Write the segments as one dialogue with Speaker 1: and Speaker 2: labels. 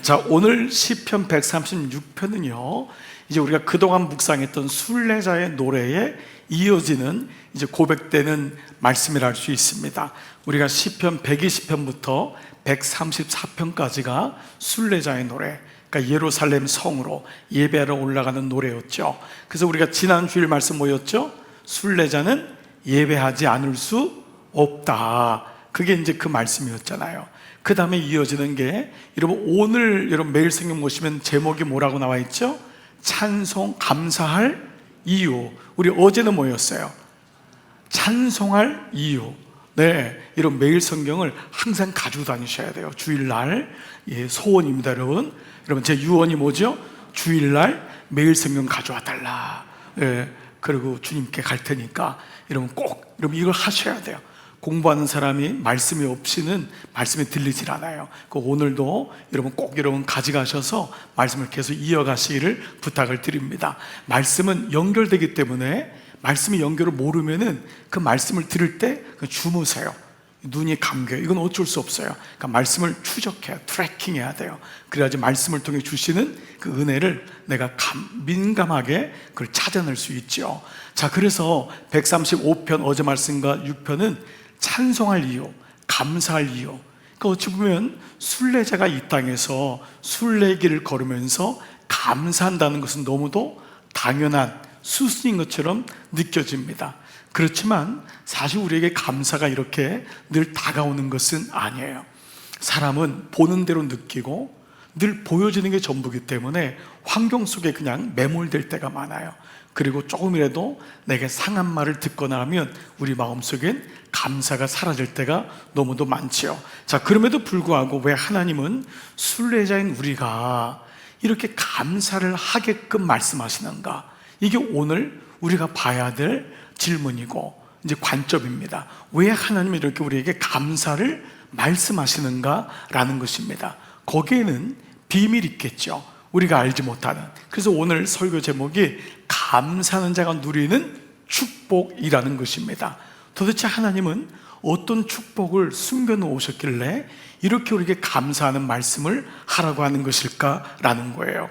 Speaker 1: 자, 오늘 시편 136편은요, 이제 우리가 그동안 묵상했던 순례자의 노래에 이어지는 이제 고백되는 말씀이라 할 수 있습니다. 우리가 시편 120편부터 134편까지가 순례자의 노래, 그러니까 예루살렘 성으로 예배하러 올라가는 노래였죠. 그래서 우리가 지난 주일 말씀 뭐였죠? 순례자는 예배하지 않을 수 없다. 그게 이제 그 말씀이었잖아요. 그 다음에 이어지는 게, 여러분 오늘 여러분 매일 성경 보시면 제목이 뭐라고 나와 있죠? 찬송, 감사할 이유. 우리 어제는 뭐였어요? 찬송할 이유. 네, 이런 매일 성경을 항상 가지고 다니셔야 돼요. 주일날. 예, 소원입니다, 여러분. 여러분 제 유언이 뭐죠? 주일날 매일 성경 가져와 달라. 예, 그리고 주님께 갈 테니까 여러분 꼭 여러분 이걸 하셔야 돼요. 공부하는 사람이 말씀이 없이는 말씀이 들리질 않아요. 오늘도 여러분 꼭 여러분 가져가셔서 말씀을 계속 이어가시기를 부탁을 드립니다. 말씀은 연결되기 때문에 말씀이 연결을 모르면은 그 말씀을 들을 때 주무세요. 눈이 감겨요. 이건 어쩔 수 없어요. 그러니까 말씀을 추적해야, 트래킹해야 돼요. 그래야지 말씀을 통해 주시는 그 은혜를 내가 민감하게 그걸 찾아낼 수 있죠. 자, 그래서 135편 어제 말씀과 6편은 찬송할 이유, 감사할 이유. 그러니까 어찌 보면 순례자가 이 땅에서 순례길을 걸으면서 감사한다는 것은 너무도 당연한 수순인 것처럼 느껴집니다. 그렇지만 사실 우리에게 감사가 이렇게 늘 다가오는 것은 아니에요. 사람은 보는 대로 느끼고 늘 보여지는 게 전부이기 때문에 환경 속에 그냥 매몰될 때가 많아요. 그리고 조금이라도 내게 상한 말을 듣거나 하면 우리 마음속엔 감사가 사라질 때가 너무도 많지요. 자, 그럼에도 불구하고 왜 하나님은 순례자인 우리가 이렇게 감사를 하게끔 말씀하시는가? 이게 오늘 우리가 봐야 될 질문이고 이제 관점입니다. 왜 하나님이 이렇게 우리에게 감사를 말씀하시는가라는 것입니다. 거기에는 비밀이 있겠죠. 우리가 알지 못하는. 그래서 오늘 설교 제목이 감사하는 자가 누리는 축복이라는 것입니다. 도대체 하나님은 어떤 축복을 숨겨놓으셨길래 이렇게 우리에게 감사하는 말씀을 하라고 하는 것일까라는 거예요.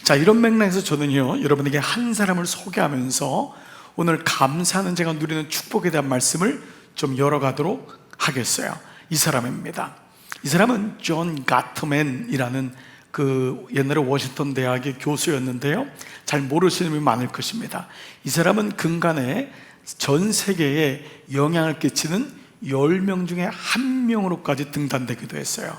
Speaker 1: 자, 이런 맥락에서 저는요, 여러분에게 한 사람을 소개하면서 오늘 감사하는 자가 누리는 축복에 대한 말씀을 좀 열어가도록 하겠어요. 이 사람입니다. 이 사람은 존 가트맨이라는 그 옛날에 워싱턴 대학의 교수였는데요, 잘 모르시는 분이 많을 것입니다. 이 사람은 근간에 전 세계에 영향을 끼치는 10명 중에 1명으로까지 등단되기도 했어요.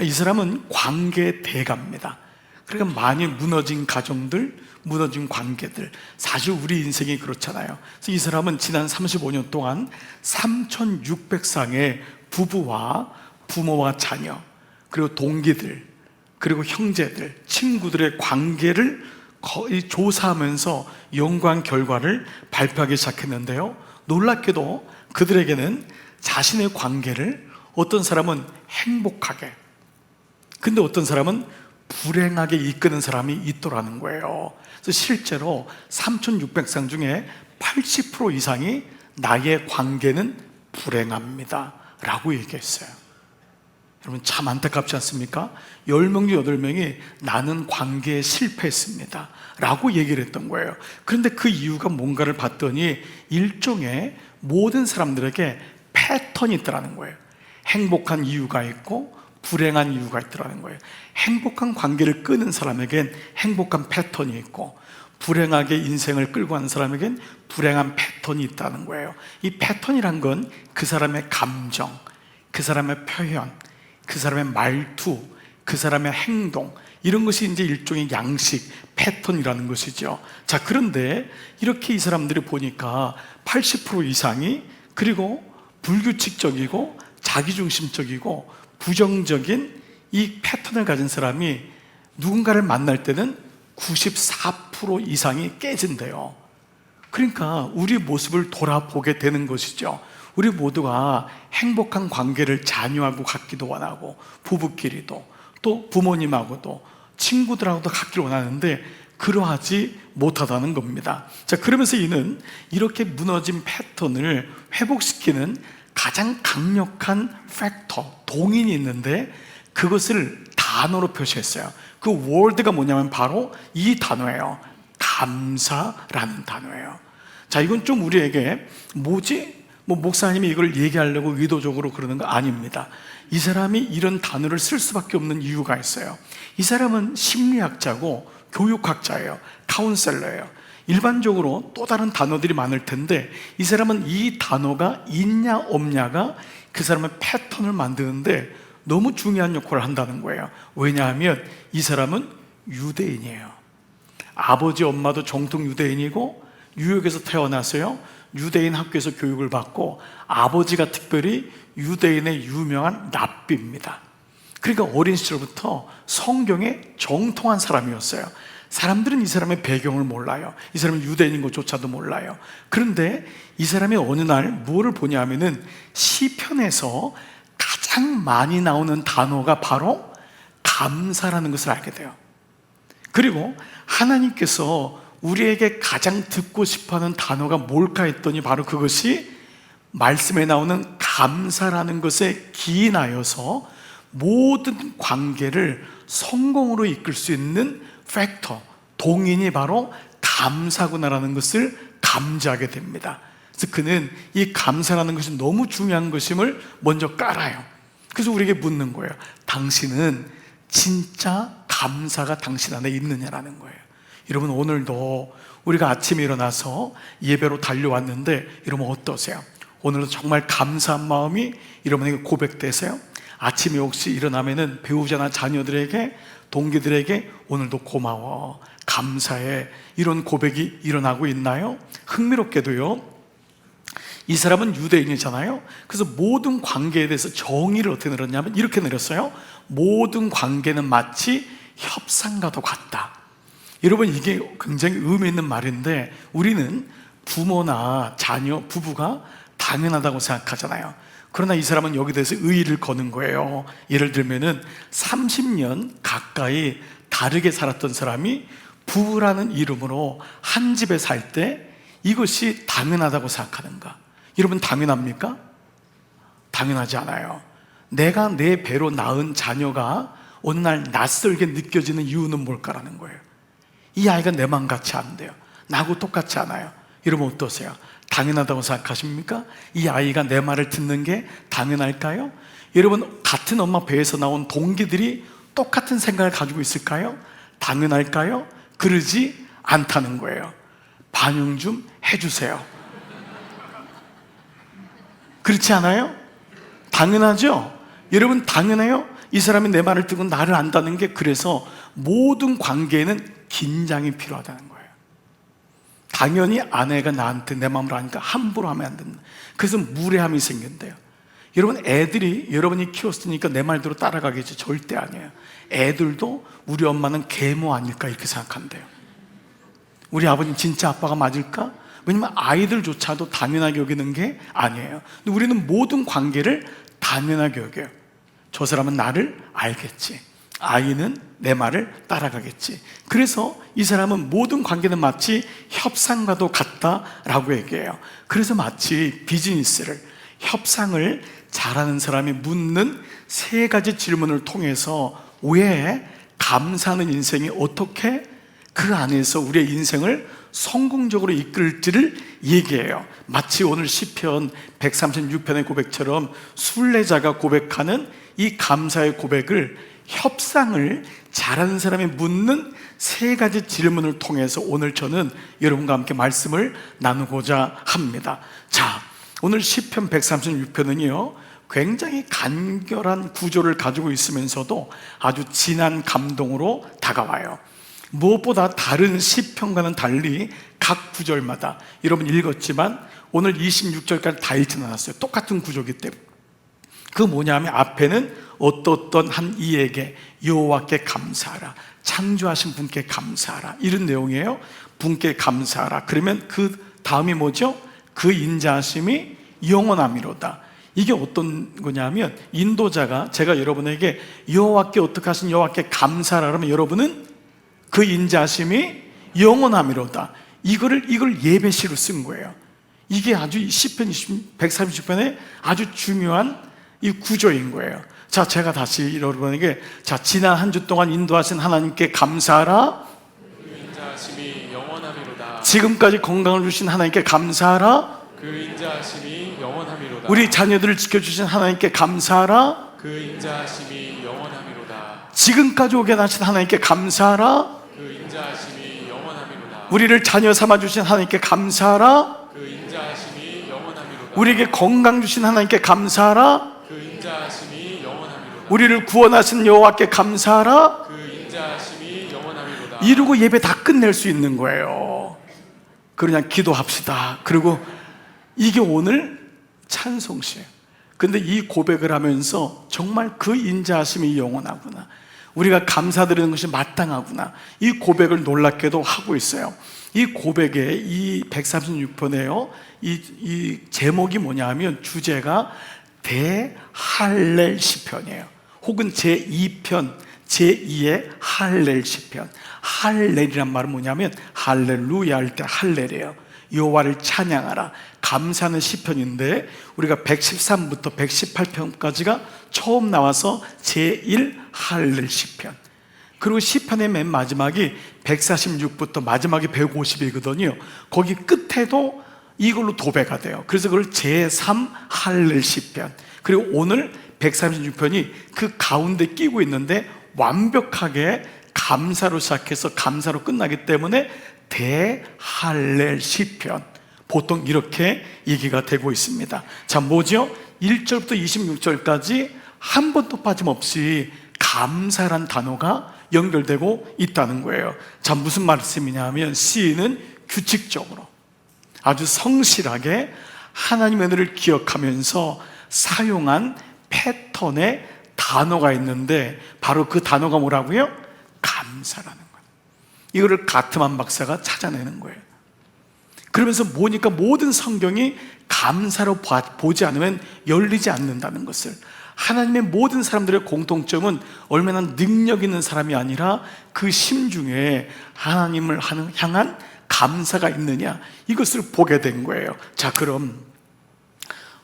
Speaker 1: 이 사람은 관계 대가입니다. 그러니까 많이 무너진 가정들, 무너진 관계들, 사실 우리 인생이 그렇잖아요. 그래서 이 사람은 지난 35년 동안 3,600쌍의 부부와 부모와 자녀, 그리고 동기들, 그리고 형제들, 친구들의 관계를 거의 조사하면서 연구한 결과를 발표하기 시작했는데요, 놀랍게도 그들에게는 자신의 관계를 어떤 사람은 행복하게, 근데 어떤 사람은 불행하게 이끄는 사람이 있더라는 거예요. 그래서 실제로 3,600쌍 중에 80% 이상이 나의 관계는 불행합니다 라고 얘기했어요. 여러분 참 안타깝지 않습니까? 10명 중 8명이 나는 관계에 실패했습니다 라고 얘기를 했던 거예요. 그런데 그 이유가 뭔가를 봤더니 일종의 모든 사람들에게 패턴이 있더라는 거예요. 행복한 이유가 있고 불행한 이유가 있더라는 거예요. 행복한 관계를 끄는 사람에겐 행복한 패턴이 있고, 불행하게 인생을 끌고 가는 사람에겐 불행한 패턴이 있다는 거예요. 이 패턴이란 건 그 사람의 감정, 그 사람의 표현, 그 사람의 말투, 그 사람의 행동, 이런 것이 이제 일종의 양식, 패턴이라는 것이죠. 자, 그런데 이렇게 이 사람들이 보니까 80% 이상이, 그리고 불규칙적이고 자기중심적이고 부정적인 이 패턴을 가진 사람이 누군가를 만날 때는 94% 이상이 깨진대요. 그러니까 우리 모습을 돌아보게 되는 것이죠. 우리 모두가 행복한 관계를 자녀하고 갖기도 원하고, 부부끼리도, 또 부모님하고도, 친구들하고도 갖기를 원하는데 그러하지 못하다는 겁니다. 자, 그러면서 이는 이렇게 무너진 패턴을 회복시키는 가장 강력한 팩터, 동인이 있는데 그것을 다 단어로 표시했어요. 그 word가 뭐냐면 바로 이 단어예요. 감사라는 단어예요. 자, 이건 좀 우리에게 뭐지? 목사님이 이걸 얘기하려고 의도적으로 그러는 거 아닙니다. 이 사람이 이런 단어를 쓸 수밖에 없는 이유가 있어요. 이 사람은 심리학자고 교육학자예요. 카운셀러예요. 일반적으로 또 다른 단어들이 많을 텐데 이 사람은 이 단어가 있냐 없냐가 그 사람의 패턴을 만드는데 너무 중요한 역할을 한다는 거예요. 왜냐하면 이 사람은 유대인이에요. 아버지 엄마도 정통 유대인이고 뉴욕에서 태어나서요 유대인 학교에서 교육을 받고 아버지가 특별히 유대인의 유명한 랍비입니다. 그러니까 어린 시절부터 성경에 정통한 사람이었어요. 사람들은 이 사람의 배경을 몰라요. 이 사람이 유대인인 것조차도 몰라요. 그런데 이 사람이 어느 날 뭐를 보냐면은 시편에서 가장 많이 나오는 단어가 바로 감사라는 것을 알게 돼요. 그리고 하나님께서 우리에게 가장 듣고 싶어하는 단어가 뭘까 했더니 바로 그것이 말씀에 나오는 감사라는 것에 기인하여서 모든 관계를 성공으로 이끌 수 있는 팩터, 동인이 바로 감사구나라는 것을 감지하게 됩니다. 그래서 그는 이 감사라는 것이 너무 중요한 것임을 먼저 깔아요. 그래서 우리에게 묻는 거예요. 당신은 진짜 감사가 당신 안에 있느냐라는 거예요. 여러분, 오늘도 우리가 아침에 일어나서 예배로 달려왔는데 여러분 어떠세요? 오늘도 정말 감사한 마음이 여러분에게 고백되세요? 아침에 혹시 일어나면은 배우자나 자녀들에게, 동기들에게 오늘도 고마워, 감사해, 이런 고백이 일어나고 있나요? 흥미롭게도요, 이 사람은 유대인이잖아요. 그래서 모든 관계에 대해서 정의를 어떻게 내렸냐면 이렇게 내렸어요. 모든 관계는 마치 협상과도 같다. 여러분, 이게 굉장히 의미 있는 말인데 우리는 부모나 자녀, 부부가 당연하다고 생각하잖아요. 그러나 이 사람은 여기 대해서 의의를 거는 거예요. 예를 들면은 30년 가까이 다르게 살았던 사람이 부부라는 이름으로 한 집에 살 때 이것이 당연하다고 생각하는가? 여러분, 당연합니까? 당연하지 않아요. 내가 내 배로 낳은 자녀가 어느 날 낯설게 느껴지는 이유는 뭘까라는 거예요. 이 아이가 내 맘 같이 안 돼요. 나하고 똑같지 않아요. 여러분 어떠세요? 당연하다고 생각하십니까? 이 아이가 내 말을 듣는 게 당연할까요? 여러분, 같은 엄마 배에서 나온 동기들이 똑같은 생각을 가지고 있을까요? 당연할까요? 그러지 않다는 거예요. 반영 좀 해주세요. 그렇지 않아요? 당연하죠? 여러분, 당연해요? 이 사람이 내 말을 듣고 나를 안다는 게, 그래서 모든 관계에는 긴장이 필요하다는 거예요. 당연히 아내가 나한테 내 마음을 아니까 함부로 하면 안 된다. 그래서 무례함이 생긴대요. 여러분, 애들이 여러분이 키웠으니까 내 말대로 따라가겠지? 절대 아니에요. 애들도 우리 엄마는 계모 아닐까 이렇게 생각한대요. 우리 아버님 진짜 아빠가 맞을까? 왜냐면 아이들조차도 당연하게 여기는 게 아니에요. 근데 우리는 모든 관계를 당연하게 여겨요. 저 사람은 나를 알겠지, 아이는 내 말을 따라가겠지. 그래서 이 사람은 모든 관계는 마치 협상과도 같다라고 얘기해요. 그래서 마치 비즈니스를, 협상을 잘하는 사람이 묻는 세 가지 질문을 통해서 왜 감사하는 인생이 어떻게 그 안에서 우리의 인생을 성공적으로 이끌지를 얘기해요. 마치 오늘 시편 136편의 고백처럼 순례자가 고백하는 이 감사의 고백을 협상을 잘하는 사람이 묻는 세 가지 질문을 통해서 오늘 저는 여러분과 함께 말씀을 나누고자 합니다. 자, 오늘 시편 136편은요 굉장히 간결한 구조를 가지고 있으면서도 아주 진한 감동으로 다가와요. 무엇보다 다른 시편과는 달리 각 구절마다, 여러분 읽었지만 오늘 26절까지 다 읽지는 않았어요. 똑같은 구조이기 때문에. 그 뭐냐면 앞에는 어떤 한 이에게 여호와께 감사하라, 창조하신 분께 감사하라, 이런 내용이에요. 분께 감사하라. 그러면 그 다음이 뭐죠? 그 인자하심이 영원함이로다. 이게 어떤 거냐면, 인도자가 제가 여러분에게 여호와께 어떻게 하신 여호와께 감사하라 그러면 여러분은 그 인자하심이 영원함이로다, 이걸 예배시로 쓴 거예요. 이게 아주 시편 130편의 아주 중요한 이 구조인 거예요. 자, 제가 다시 여러분에게, 자, 지난 한 주 동안 인도하신 하나님께 감사하라.
Speaker 2: 그 인자하심이 영원하미로다.
Speaker 1: 지금까지 건강을 주신 하나님께 감사하라.
Speaker 2: 그 인자하심이 영원하미로다.
Speaker 1: 우리 자녀들을 지켜주신 하나님께 감사하라.
Speaker 2: 그 인자하심이 영원하미로다.
Speaker 1: 지금까지 오게 하신 하나님께 감사하라.
Speaker 2: 그 인자하심이 영원하미로다.
Speaker 1: 우리를 자녀 삼아주신 하나님께 감사하라.
Speaker 2: 그 인자하심이 영원하미로다.
Speaker 1: 우리에게 건강 주신 하나님께 감사하라.
Speaker 2: 그 인자하심이 영원하미로다.
Speaker 1: 우리를 구원하신 여호와께 감사하라.
Speaker 2: 그 인자하심이 영원하미로다.
Speaker 1: 이러고 예배 다 끝낼 수 있는 거예요. 그냥 기도합시다. 그리고 이게 오늘 찬송시예요. 근데 이 고백을 하면서 정말 그 인자하심이 영원하구나, 우리가 감사드리는 것이 마땅하구나, 이 고백을 놀랍게도 하고 있어요. 이 고백의 이 136편에요, 이 제목이 뭐냐 하면 주제가 대할렐 시편이에요. 혹은 제2편, 제2의 할렐 시편. 할렐이란 말은 뭐냐면 할렐루야 할 때 할렐이에요. 여호와를 찬양하라, 감사하는 시편인데 우리가 113부터 118편까지가 처음 나와서 제1 할렐 시편. 그리고 시편의 맨 마지막이 146부터 마지막이 150이거든요. 거기 끝에도 이걸로 도배가 돼요. 그래서 그걸 제3 할렐 시편. 그리고 오늘 136편이 그 가운데 끼고 있는데 완벽하게 감사로 시작해서 감사로 끝나기 때문에 대할렐 시편, 보통 이렇게 얘기가 되고 있습니다. 자, 뭐죠? 1절부터 26절까지 한 번도 빠짐없이 감사란 단어가 연결되고 있다는 거예요. 자, 무슨 말씀이냐 하면 시인은 규칙적으로 아주 성실하게 하나님의 은혜를 기억하면서 사용한 패턴의 단어가 있는데 바로 그 단어가 뭐라고요? 감사라는 거예요. 이거를 가트만 박사가 찾아내는 거예요. 그러면서 보니까 모든 성경이 감사로 보지 않으면 열리지 않는다는 것을, 하나님의 모든 사람들의 공통점은 얼마나 능력 있는 사람이 아니라 그 심중에 하나님을 향한 감사가 있느냐, 이것을 보게 된 거예요. 자, 그럼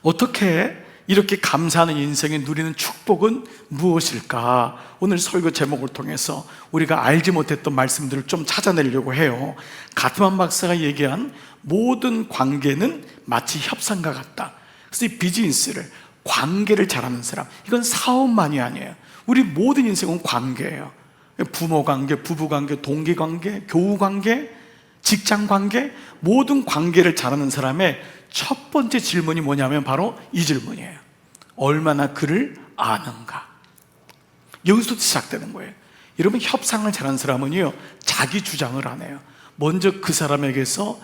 Speaker 1: 어떻게 이렇게 감사하는 인생에 누리는 축복은 무엇일까? 오늘 설교 제목을 통해서 우리가 알지 못했던 말씀들을 좀 찾아내려고 해요. 가트만 박사가 얘기한 모든 관계는 마치 협상과 같다. 그래서 이 비즈니스를, 관계를 잘하는 사람, 이건 사업만이 아니에요. 우리 모든 인생은 관계예요. 부모 관계, 부부 관계, 동기 관계, 교우 관계, 직장 관계, 모든 관계를 잘하는 사람의 첫 번째 질문이 뭐냐면 바로 이 질문이에요. 얼마나 그를 아는가? 여기서부터 시작되는 거예요. 여러분, 협상을 잘하는 사람은요, 자기 주장을 안 해요. 먼저 그 사람에게서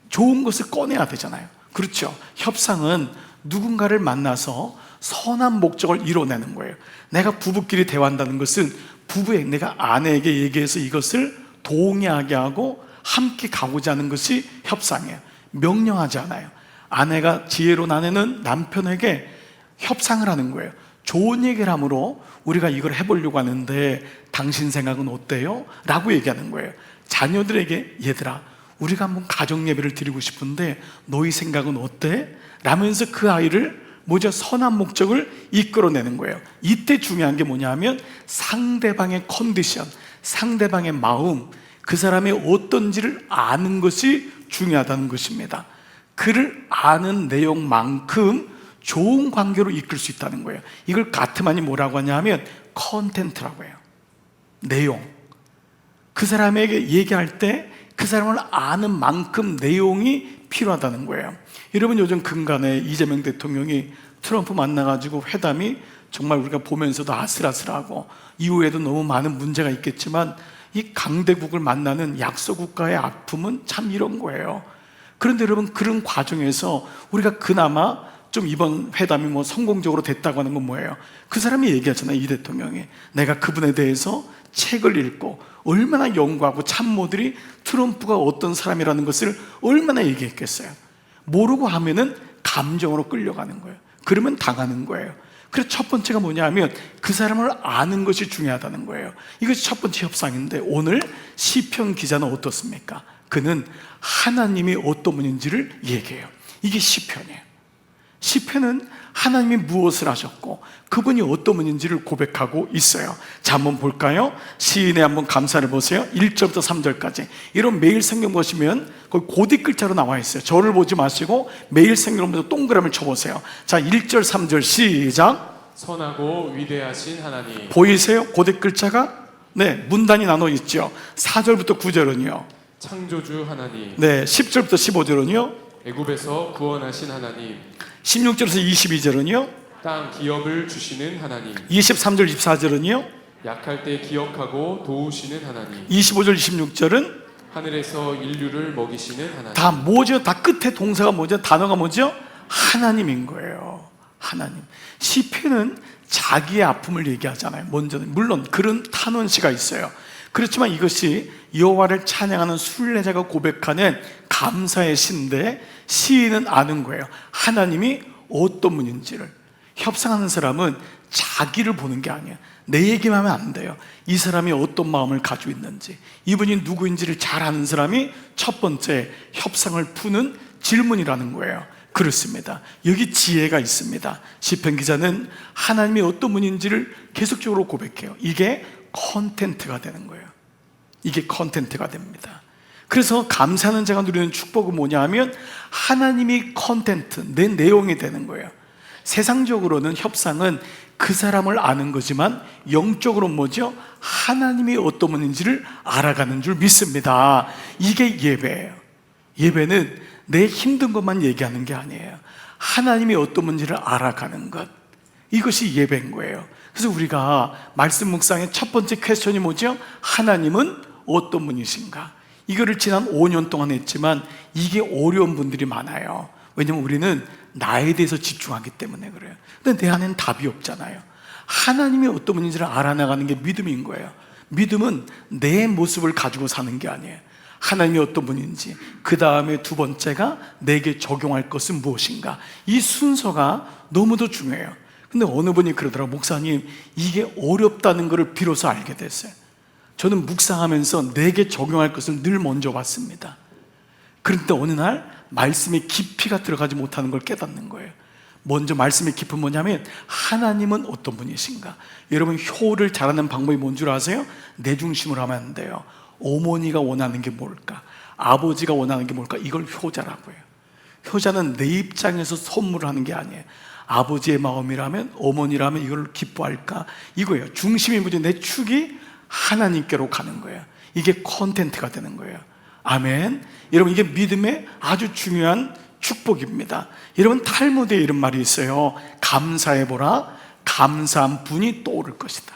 Speaker 1: 좋은 것을 꺼내야 되잖아요. 그렇죠? 협상은 누군가를 만나서 선한 목적을 이뤄내는 거예요. 내가 부부끼리 대화한다는 것은 부부에, 내가 아내에게 얘기해서 이것을 동의하게 하고 함께 가고자 하는 것이 협상이에요. 명령하지 않아요. 아내가 지혜로운 아내는 남편에게 협상을 하는 거예요. 좋은 얘기를 함으로 우리가 이걸 해보려고 하는데 당신 생각은 어때요? 라고 얘기하는 거예요. 자녀들에게, 얘들아, 우리가 한번 가정 예배를 드리고 싶은데 너희 생각은 어때? 라면서 그 아이를 뭐죠? 선한 목적을 이끌어내는 거예요. 이때 중요한 게 뭐냐 하면 상대방의 컨디션, 상대방의 마음, 그 사람이 어떤지를 아는 것이 중요하다는 것입니다. 그를 아는 내용만큼 좋은 관계로 이끌 수 있다는 거예요. 이걸 가트만이 뭐라고 하냐 하면 컨텐트라고 해요. 내용. 그 사람에게 얘기할 때 그 사람을 아는 만큼 내용이 필요하다는 거예요. 여러분, 요즘 근간에 이재명 대통령이 트럼프 만나가지고 회담이 정말 우리가 보면서도 아슬아슬하고 이후에도 너무 많은 문제가 있겠지만 이 강대국을 만나는 약소국가의 아픔은 참 이런 거예요. 그런데 여러분, 그런 과정에서 우리가 그나마 좀 이번 회담이 뭐 성공적으로 됐다고 하는 건 뭐예요? 그 사람이 얘기하잖아요. 이 대통령이, 내가 그분에 대해서 책을 읽고 얼마나 연구하고 참모들이 트럼프가 어떤 사람이라는 것을 얼마나 얘기했겠어요. 모르고 하면은 감정으로 끌려가는 거예요. 그러면 당하는 거예요. 그래서 첫 번째가 뭐냐 하면 그 사람을 아는 것이 중요하다는 거예요. 이것이 첫 번째 협상인데, 오늘 시편 기자는 어떻습니까? 그는 하나님이 어떤 분인지를 얘기해요. 이게 시편이에요. 시편은 하나님이 무엇을 하셨고 그분이 어떤 분인지를 고백하고 있어요. 자, 한번 볼까요? 시인의 한번 감사를 보세요. 1절부터 3절까지. 이런 매일 성경 보시면 거기 고딕 글자로 나와 있어요. 저를 보지 마시고 매일 성경 보면서 동그라미를 쳐보세요. 자, 1절 3절 시작.
Speaker 2: 선하고 위대하신 하나님,
Speaker 1: 보이세요? 고딕 글자가? 네, 문단이 나눠 있죠. 4절부터 9절은요.
Speaker 2: 창조주 하나님,
Speaker 1: 네, 10절부터 15절은요.
Speaker 2: 애굽에서 구원하신 하나님,
Speaker 1: 16절에서 22절은요.
Speaker 2: 땅 기업을 주시는 하나님,
Speaker 1: 23절 24절은요.
Speaker 2: 약할 때 기억하고 도우시는 하나님,
Speaker 1: 25절 26절은
Speaker 2: 하늘에서 인류를 먹이시는 하나님.
Speaker 1: 다 뭐죠? 다 끝에 동사가 뭐죠? 단어가 뭐죠? 하나님인 거예요. 하나님. 시편은 자기의 아픔을 얘기하잖아요. 먼저는 물론 그런 탄원시가 있어요. 그렇지만 이것이 여호와를 찬양하는 순례자가 고백하는 감사의 시인데 시인은 아는 거예요. 하나님이 어떤 분인지를. 협상하는 사람은 자기를 보는 게 아니에요. 내 얘기만 하면 안 돼요. 이 사람이 어떤 마음을 가지고 있는지, 이분이 누구인지를 잘 아는 사람이 첫 번째 협상을 푸는 질문이라는 거예요. 그렇습니다. 여기 지혜가 있습니다. 시편 기자는 하나님이 어떤 분인지를 계속적으로 고백해요. 이게 컨텐트가 되는 거예요. 이게 컨텐트가 됩니다. 그래서 감사하는 자가 누리는 축복은 뭐냐 하면 하나님이 컨텐트, 내 내용이 되는 거예요. 세상적으로는 협상은 그 사람을 아는 거지만 영적으로는 뭐죠? 하나님이 어떤 분인지를 알아가는 줄 믿습니다. 이게 예배예요. 예배는 내 힘든 것만 얘기하는 게 아니에요. 하나님이 어떤 분인지를 알아가는 것, 이것이 예배인 거예요. 그래서 우리가 말씀 묵상의 첫 번째 퀘스천이 뭐죠? 하나님은 어떤 분이신가? 이거를 지난 5년 동안 했지만 이게 어려운 분들이 많아요. 왜냐면 우리는 나에 대해서 집중하기 때문에 그래요. 근데 내 안에는 답이 없잖아요. 하나님이 어떤 분인지를 알아나가는 게 믿음인 거예요. 믿음은 내 모습을 가지고 사는 게 아니에요. 하나님이 어떤 분인지, 그 다음에 두 번째가 내게 적용할 것은 무엇인가. 이 순서가 너무도 중요해요. 근데 어느 분이 그러더라고요. 목사님, 이게 어렵다는 것을 비로소 알게 됐어요. 저는 묵상하면서 내게 적용할 것을 늘 먼저 봤습니다. 그런데 어느 날 말씀의 깊이가 들어가지 못하는 걸 깨닫는 거예요. 먼저 말씀의 깊은 뭐냐면 하나님은 어떤 분이신가. 여러분, 효를 잘하는 방법이 뭔 줄 아세요? 내 중심으로 하면 안 돼요. 어머니가 원하는 게 뭘까? 아버지가 원하는 게 뭘까? 이걸 효자라고 해요. 효자는 내 입장에서 선물을 하는 게 아니에요. 아버지의 마음이라면, 어머니라면 이걸 기뻐할까? 이거예요. 중심이 뭐지? 내 축이 하나님께로 가는 거예요. 이게 컨텐트가 되는 거예요. 아멘. 여러분, 이게 믿음의 아주 중요한 축복입니다. 여러분, 탈무드에 이런 말이 있어요. 감사해보라. 감사한 분이 떠오를 것이다.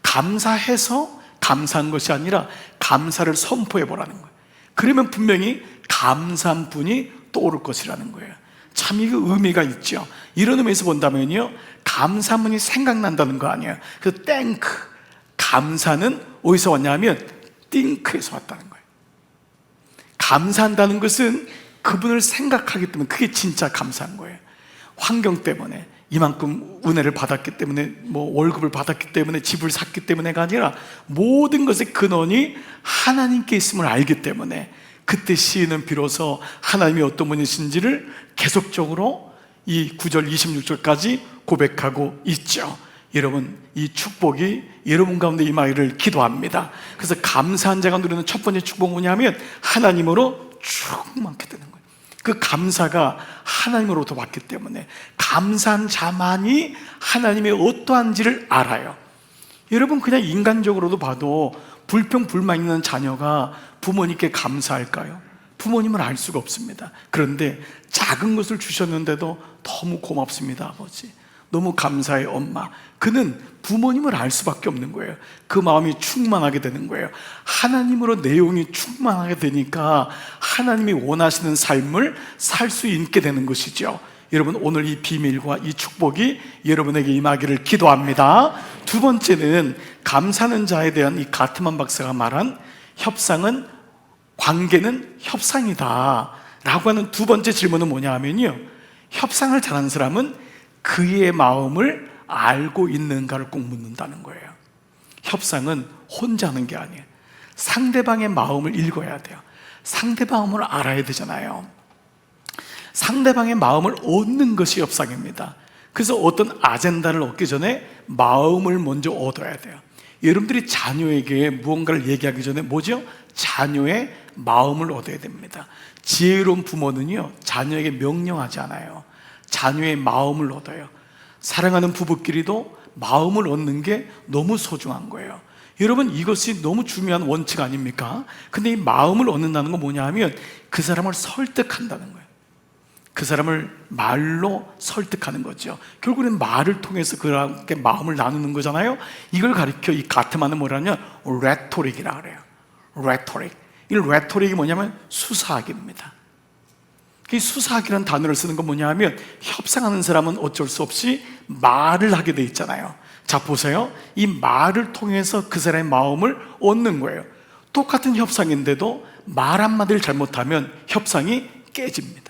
Speaker 1: 감사해서 감사한 것이 아니라 감사를 선포해보라는 거예요. 그러면 분명히 감사한 분이 떠오를 것이라는 거예요. 참 이거 의미가 있죠. 이런 의미에서 본다면요, 감사한 분이 생각난다는 거 아니에요. 그래서 땡크, 감사는 어디서 왔냐면 띵크에서 왔다는 거예요. 감사한다는 것은 그분을 생각하기 때문에 그게 진짜 감사한 거예요. 환경 때문에, 이만큼 은혜를 받았기 때문에, 뭐 월급을 받았기 때문에, 집을 샀기 때문에가 아니라 모든 것의 근원이 하나님께 있음을 알기 때문에 그때 시인은 비로소 하나님이 어떤 분이신지를 계속적으로 이 9절 26절까지 고백하고 있죠. 여러분, 이 축복이 여러분 가운데 임하기를 기도합니다. 그래서 감사한 자가 누리는 첫 번째 축복은 뭐냐면 하나님으로 충만하게 되는 거예요. 그 감사가 하나님으로부터 왔기 때문에 감사한 자만이 하나님의 어떠한지를 알아요. 여러분, 그냥 인간적으로도 봐도 불평불만 있는 자녀가 부모님께 감사할까요? 부모님을 알 수가 없습니다. 그런데 작은 것을 주셨는데도 너무 고맙습니다, 아버지. 너무 감사해, 엄마. 그는 부모님을 알 수밖에 없는 거예요. 그 마음이 충만하게 되는 거예요. 하나님으로 내용이 충만하게 되니까 하나님이 원하시는 삶을 살 수 있게 되는 것이죠. 여러분, 오늘 이 비밀과 이 축복이 여러분에게 임하기를 기도합니다. 두 번째는 감사하는 자에 대한 이 가트만 박사가 말한 협상은, 관계는 협상이다 라고 하는 두 번째 질문은 뭐냐 하면요, 협상을 잘하는 사람은 그의 마음을 알고 있는가를 꼭 묻는다는 거예요. 협상은 혼자 하는 게 아니에요. 상대방의 마음을 읽어야 돼요. 상대방을 알아야 되잖아요. 상대방의 마음을 얻는 것이 협상입니다. 그래서 어떤 아젠다를 얻기 전에 마음을 먼저 얻어야 돼요. 여러분들이 자녀에게 무언가를 얘기하기 전에 뭐죠? 자녀의 마음을 얻어야 됩니다. 지혜로운 부모는요, 자녀에게 명령하지 않아요. 자녀의 마음을 얻어요. 사랑하는 부부끼리도 마음을 얻는 게 너무 소중한 거예요. 여러분, 이것이 너무 중요한 원칙 아닙니까? 근데 이 마음을 얻는다는 건 뭐냐 하면 그 사람을 설득한다는 거예요. 그 사람을 말로 설득하는 거죠. 결국에는 말을 통해서 그렇게 마음을 나누는 거잖아요. 이걸 가리켜 이 가트만은 뭐라냐? 레토릭이라 그래요. 레토릭. 이 레토릭이 뭐냐면 수사학입니다. 이 수사학이라는 단어를 쓰는 건 뭐냐 하면 협상하는 사람은 어쩔 수 없이 말을 하게 돼 있잖아요. 자, 보세요. 이 말을 통해서 그 사람의 마음을 얻는 거예요. 똑같은 협상인데도 말 한마디를 잘못하면 협상이 깨집니다.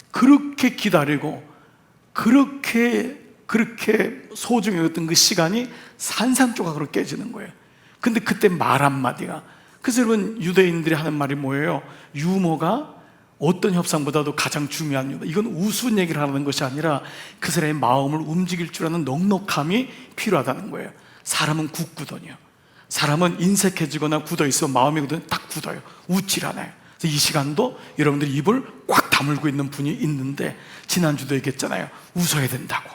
Speaker 1: 그렇게 기다리고 그렇게 소중히 여겼던 그 시간이 산산조각으로 깨지는 거예요. 근데 그때 말 한마디가, 그래서 여러분, 유대인들이 하는 말이 뭐예요? 유머가 어떤 협상보다도 가장 중요한 유머. 이건 우스운 얘기를 하는 것이 아니라 그 사람의 마음을 움직일 줄 아는 넉넉함이 필요하다는 거예요. 사람은 굳거든요. 사람은 인색해지거나 굳어있어 마음이 딱 굳어요. 웃질 않아요. 그래서 이 시간도 여러분들이 입을 꽉 다물고 있는 분이 있는데, 지난주도 얘기했잖아요. 웃어야 된다고,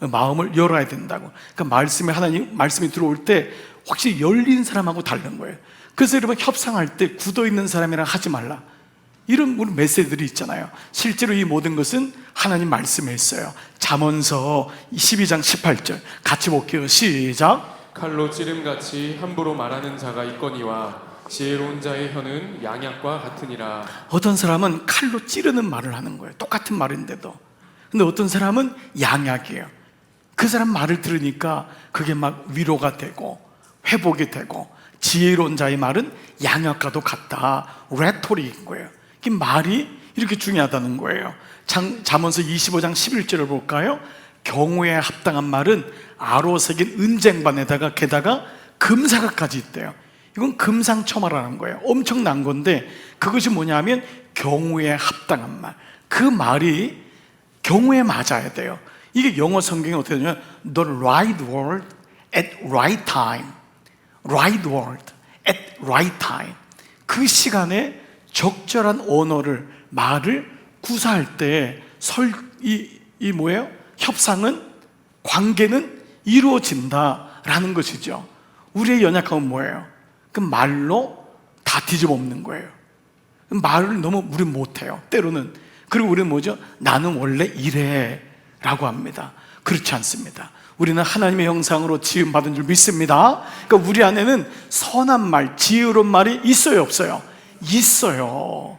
Speaker 1: 마음을 열어야 된다고. 그러니까 말씀에, 하나님 말씀이 들어올 때 확실히 열린 사람하고 다른 거예요. 그래서 여러분, 협상할 때 굳어있는 사람이랑 하지 말라, 이런 우리 메시지들이 있잖아요. 실제로 이 모든 것은 하나님 말씀에 있어요. 잠언서 12장 18절 같이 볼게요. 시작.
Speaker 2: 칼로 찌름같이 함부로 말하는 자가 있거니와 지혜로운 자의 혀는 양약과 같으니라.
Speaker 1: 어떤 사람은 칼로 찌르는 말을 하는 거예요. 똑같은 말인데도. 근데 어떤 사람은 양약이에요. 그 사람 말을 들으니까 그게 막 위로가 되고 회복이 되고, 지혜로운 자의 말은 양약과도 같다. 레토릭인 거예요. 이 말이 이렇게 중요하다는 거예요. 잠언서 25장 11절을 볼까요? 경우에 합당한 말은 아로 새긴 은쟁반에다가 게다가 금사각까지 있대요. 이건 금상첨화라는 거예요. 엄청난 건데, 그것이 뭐냐면 경우에 합당한 말. 그 말이 경우에 맞아야 돼요. 이게 영어 성경에 어떻게 되냐면 The right word at right time. Right word at right time. 그 시간에 적절한 언어를, 말을 구사할 때 뭐예요? 협상은, 관계는 이루어진다라는 것이죠. 우리의 연약함은 뭐예요? 그 말로 다 뒤집어 엎는 거예요. 말을 너무 우리는 못해요, 때로는. 그리고 우리는 뭐죠? 나는 원래 이래 라고 합니다. 그렇지 않습니다. 우리는 하나님의 형상으로 지음받은 줄 믿습니다. 그러니까 우리 안에는 선한 말, 지혜로운 말이 있어요, 없어요? 있어요.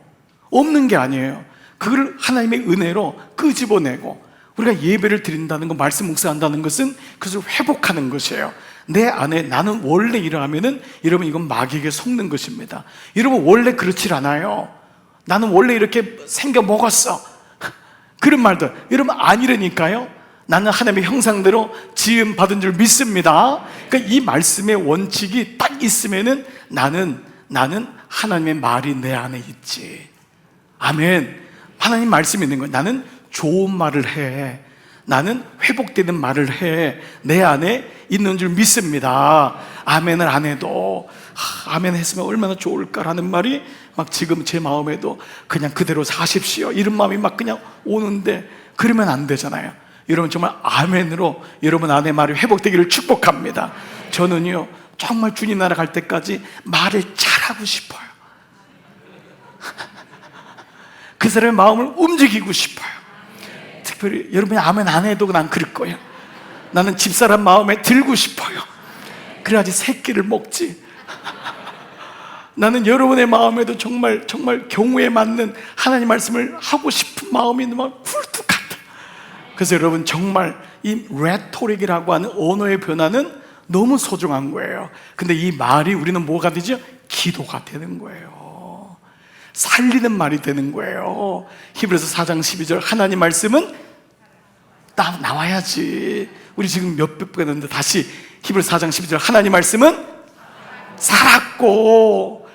Speaker 1: 없는 게 아니에요. 그걸 하나님의 은혜로 끄집어내고, 우리가 예배를 드린다는 것, 말씀 묵상한다는 것은 그것을 회복하는 것이에요. 내 안에 나는 원래 이러하면은, 여러분, 이건 마귀에게 속는 것입니다. 여러분, 원래 그렇지 않아요. 나는 원래 이렇게 생겨 먹었어, 그런 말들 여러분 아니라니까요. 나는 하나님의 형상대로 지음 받은 줄 믿습니다. 그러니까 이 말씀의 원칙이 딱 있으면은 나는 하나님의 말이 내 안에 있지. 아멘. 하나님 말씀이 있는 거예요. 나는 좋은 말을 해, 나는 회복되는 말을 해, 내 안에 있는 줄 믿습니다. 아멘을 안 해도 아멘 했으면 얼마나 좋을까라는 말이 막 지금 제 마음에도 그냥 그대로 사십시오, 이런 마음이 막 그냥 오는데, 그러면 안 되잖아요. 여러분, 정말 아멘으로 여러분 안에 말이 회복되기를 축복합니다. 저는요, 정말 주님 나라 갈 때까지 말을 잘하고 싶어요. 그 사람의 마음을 움직이고 싶어요. 특별히 여러분이 아멘 안 해도 난 그럴 거예요. 나는 집사람 마음에 들고 싶어요. 그래야지 새끼를 먹지. 나는 여러분의 마음에도 정말 경우에 맞는 하나님 말씀을 하고 싶은 마음이 막 굴뚝한다. 그래서 여러분, 정말 이 레토릭이라고 하는 언어의 변화는 너무 소중한 거예요. 근데 이 말이 우리는 뭐가 되죠? 기도가 되는 거예요. 살리는 말이 되는 거예요. 히브리서 4장 12절 하나님 말씀은 딱 나와야지. 우리 지금 몇백 번 했는데 다시 히브리서 4장 12절 하나님 말씀은 살았고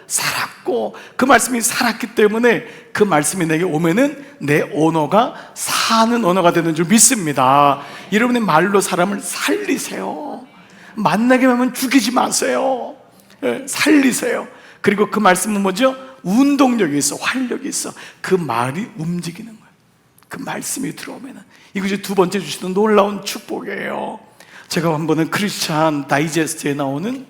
Speaker 1: 살았고 그 말씀이 살았기 때문에 그 말씀이 내게 오면은 내 언어가 사는 언어가 되는 줄 믿습니다. 여러분의 말로 사람을 살리세요. 만나게 하면 죽이지 마세요. 살리세요. 그리고 그 말씀은 뭐죠? 운동력이 있어, 활력이 있어. 그 말이 움직이는 거예요. 그 말씀이 들어오면은 이것이 두 번째 주시는 놀라운 축복이에요. 제가 한 번은 크리스찬 다이제스트에 나오는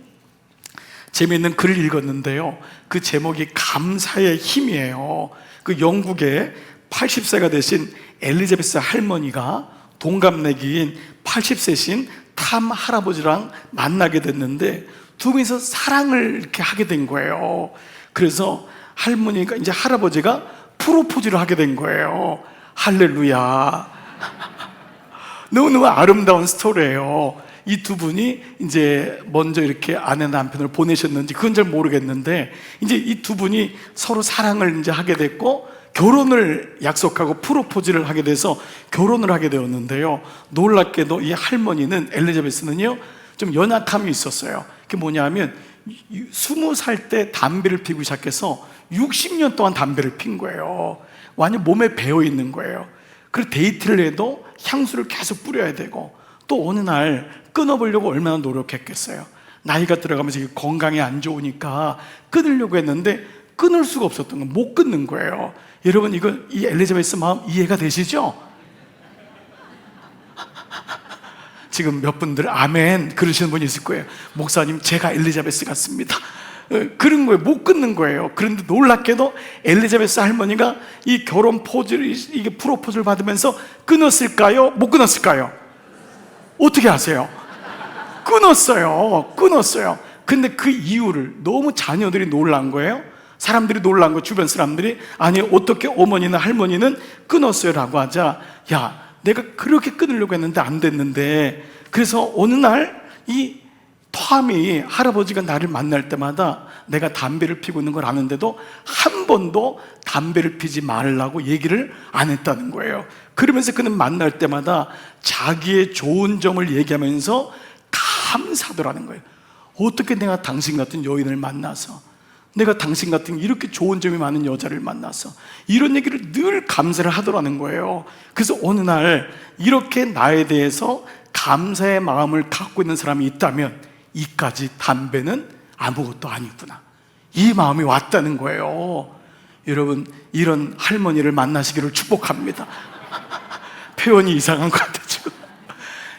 Speaker 1: 재미있는 글을 읽었는데요, 그 제목이 감사의 힘이에요. 그 영국의 80세가 되신 엘리자베스 할머니가 동갑내기인 80세신 탐 할아버지랑 만나게 됐는데 두 분이서 사랑을 이렇게 하게 된 거예요. 그래서 할머니가 이제 할아버지가 프로포즈를 하게 된 거예요. 할렐루야. 너무너무 아름다운 스토리예요. 이 두 분이 이제 먼저 이렇게 아내 남편을 보내셨는지 그건 잘 모르겠는데 이제 이 두 분이 서로 사랑을 이제 하게 됐고 결혼을 약속하고 프로포즈를 하게 돼서 결혼을 하게 되었는데요, 놀랍게도 이 할머니는, 엘리자베스는요, 좀 연약함이 있었어요. 그게 뭐냐면 20살 때 담배를 피우기 시작해서 60년 동안 담배를 핀 거예요. 완전 몸에 배어 있는 거예요. 그리고 데이트를 해도 향수를 계속 뿌려야 되고, 또 어느 날 끊어보려고 얼마나 노력했겠어요. 나이가 들어가면서 이게 건강에 안 좋으니까 끊으려고 했는데 끊을 수가 없었던 거, 못 끊는 거예요. 여러분, 이 엘리자베스 마음 이해가 되시죠? 지금 몇 분들 아멘 그러시는 분이 있을 거예요. 목사님, 제가 엘리자베스 같습니다. 그런 거예요. 못 끊는 거예요. 그런데 놀랍게도 엘리자베스 할머니가 이 결혼 포즈를, 이게 프로포즈를 받으면서 끊었을까요? 못 끊었을까요? 어떻게 아세요? 끊었어요. 근데 그 이유를, 너무 자녀들이 놀란 거예요. 사람들이 놀란 거, 주변 사람들이. 아니, 어떻게 어머니나 할머니는 끊었어요? 라고 하자, 야, 내가 그렇게 끊으려고 했는데 안 됐는데. 그래서 어느 날 이 톰이, 할아버지가 나를 만날 때마다 내가 담배를 피고 있는 걸 아는데도 한 번도 담배를 피지 말라고 얘기를 안 했다는 거예요. 그러면서 그는 만날 때마다 자기의 좋은 점을 얘기하면서 감사하더라는 거예요. 어떻게 내가 당신 같은 여인을 만나서, 내가 당신 같은 이렇게 좋은 점이 많은 여자를 만나서, 이런 얘기를 늘 감사를 하더라는 거예요. 그래서 어느 날 이렇게 나에 대해서 감사의 마음을 갖고 있는 사람이 있다면 이까지 담배는 아무것도 아니구나, 이 마음이 왔다는 거예요. 여러분, 이런 할머니를 만나시기를 축복합니다. 표현이 이상한 것 같아요 지금.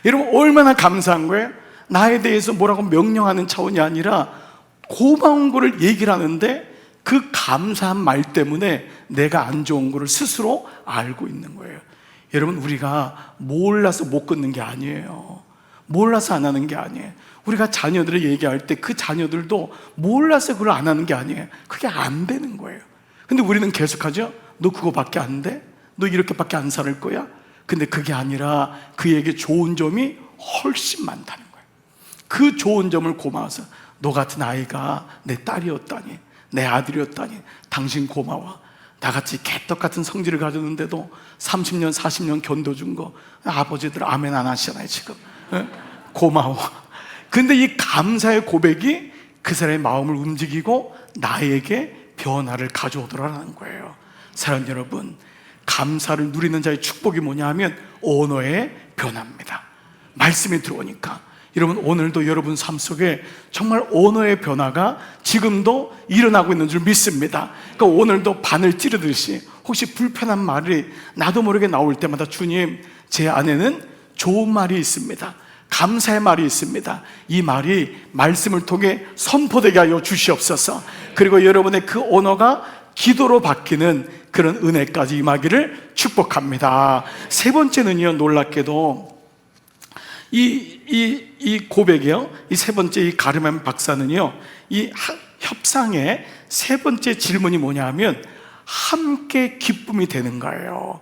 Speaker 1: 여러분, 얼마나 감사한 거예요? 나에 대해서 뭐라고 명령하는 차원이 아니라 고마운 거를 얘기를 하는데 그 감사한 말 때문에 내가 안 좋은 거를 스스로 알고 있는 거예요. 여러분, 우리가 몰라서 못 끊는 게 아니에요. 몰라서 안 하는 게 아니에요. 우리가 자녀들을 얘기할 때 그 자녀들도 몰라서 그걸 안 하는 게 아니에요. 그게 안 되는 거예요. 근데 우리는 계속하죠. 너 그거밖에 안 돼? 너 이렇게밖에 안 살 거야? 근데 그게 아니라 그에게 좋은 점이 훨씬 많다는 거예요. 그 좋은 점을 고마워서, 너 같은 아이가 내 딸이었다니, 내 아들이었다니, 당신 고마워. 나같이 개떡 같은 성질을 가졌는데도 30년 40년 견뎌준 거, 아버지들 아멘 안 하시잖아요 지금. 고마워. 근데 이 감사의 고백이 그 사람의 마음을 움직이고 나에게 변화를 가져오더라는 거예요. 사랑하는 여러분, 감사를 누리는 자의 축복이 뭐냐 하면 언어의 변화입니다. 말씀이 들어오니까. 여러분, 오늘도 여러분 삶 속에 정말 언어의 변화가 지금도 일어나고 있는 줄 믿습니다. 그러니까 오늘도 바늘 찌르듯이 혹시 불편한 말이 나도 모르게 나올 때마다, 주님, 제 안에는 좋은 말이 있습니다, 감사의 말이 있습니다, 이 말이 말씀을 통해 선포되게 하여 주시옵소서. 그리고 여러분의 그 언어가 기도로 바뀌는 그런 은혜까지 임하기를 축복합니다. 세 번째는요, 놀랍게도 이 고백이요, 이 세 번째, 이 가르멘 박사는요, 이 협상의 세 번째 질문이 뭐냐 하면 함께 기쁨이 되는 거예요.